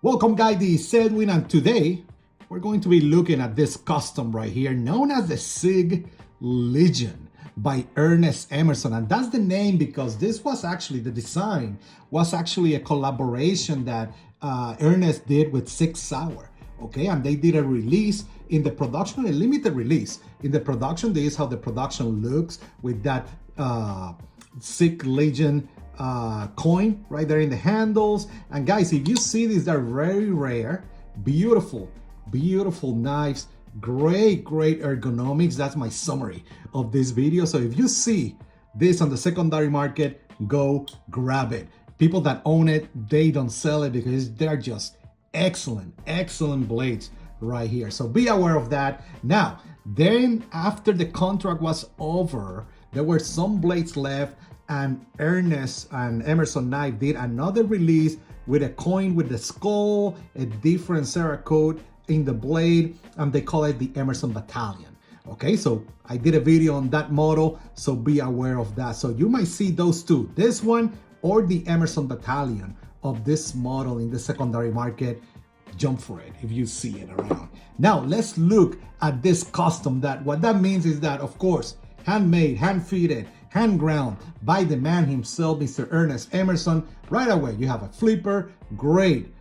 Welcome guys, this is Edwin, and today we're going to be looking at this custom right here known as the SIG Legion by Emerson. And that's the name because this was actually, the design was actually a collaboration that Ernest did with SIG Sauer. Okay, and they did a release in the production, a limited release. In the production, this is how the production looks with that SIG Legion coin right there in the handles. And guys, if you see these, they're very rare, beautiful knives, great ergonomics. That's my summary of this video. So if you see this on the secondary market, go grab it. People that own it, they don't sell it because they're just excellent blades right here. So be aware of that. Now then, after the contract was over, there were some blades left, and Ernest and Emerson Knives did another release with a coin with the skull, a different Cerakote in the blade, and they call it the Emerson Battalion. Okay, so I did a video on that model, so be aware of that. So you might see those two, this one or the Emerson Battalion of this model in the secondary market. Jump for it if you see it around. Now let's look at this custom. What that means is that, of course, handmade, hand-fitted, hand-ground by the man himself, Mr. Ernest Emerson. Right away, you have a flipper, great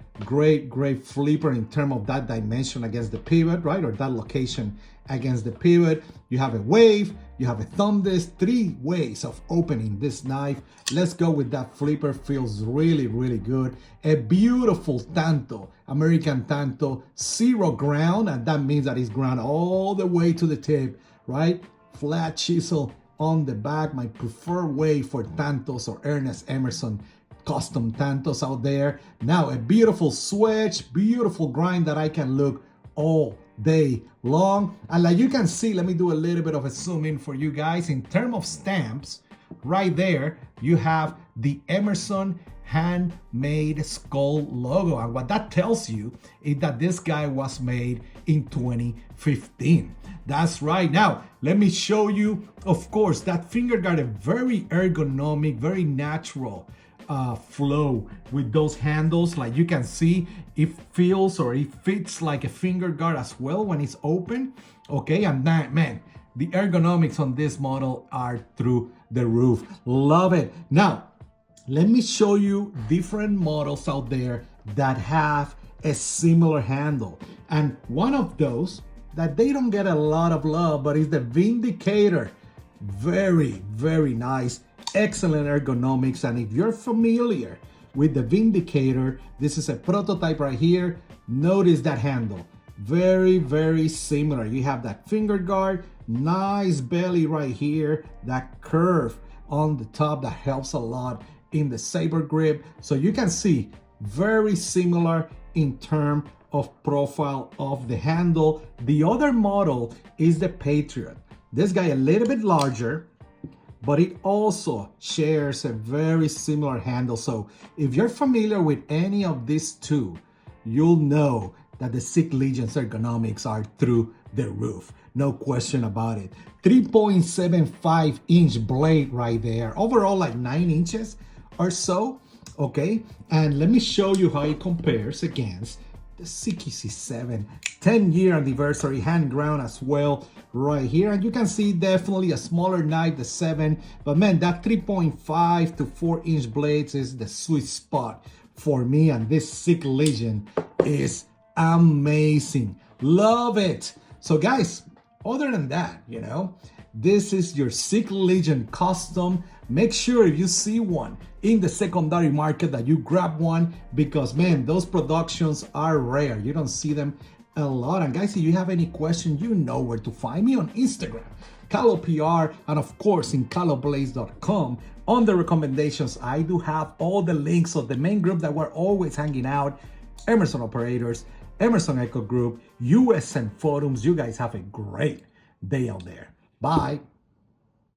flipper in terms of that dimension against the pivot, right? Or that location against the pivot. You have a wave, you have a thumb disc, 3 ways of opening this knife. Let's go with that flipper, feels really good. A beautiful tanto, American tanto, 0 ground, and that means that it's ground all the way to the tip, right? Flat chisel on the back, my preferred way for tantos or Ernest Emerson custom tantos out there. Now a beautiful switch, beautiful grind that I can look all day long. And like you can see, let me do a little bit of a zoom in for you guys. In terms of stamps, right there you have the Emerson handmade skull logo, and what that tells you is that this guy was made in 2015. That's right. Now let me show you, of course, that finger guard, a very ergonomic, very natural flow with those handles. Like you can see, it feels or it fits like a finger guard as well when it's open. Okay, and that, man, the ergonomics on this model are through the roof. Love it. Now let me show you different models out there that have a similar handle, and one of those that they don't get a lot of love, but is the Vindicator. Very nice, excellent ergonomics. And if you're familiar with the Vindicator, this is a prototype right here. Notice that handle, very similar. You have that finger guard, nice belly right here, that curve on the top that helps a lot in the saber grip. So you can see very similar in terms of profile of the handle. The other model is the Patriot. This guy a little bit larger, but it also shares a very similar handle. So if you're familiar with any of these two, you'll know that the SIG Legion's ergonomics are through the roof. No question about it. 3.75 inch blade right there. Overall like 9 inches or so. Okay, and let me show you how it compares against the SIG EC7 10-year anniversary hand ground as well right here. And you can see definitely a smaller knife, the 7, but man, that 3.5 to 4 inch blades is the sweet spot for me, and this SIG Legion is amazing. Love it. So guys, other than that, you know, this is your SIG Legion Custom. Make sure if you see one in the secondary market that you grab one, because man, those productions are rare. You don't see them a lot. And guys, if you have any questions, you know where to find me on Instagram, CaloPR, and of course in caloblades.com. On the recommendations, I do have all the links of the main group that we're always hanging out, Emerson Operators, Emerson Echo Group, USN Forums. You guys have a great day out there. Bye.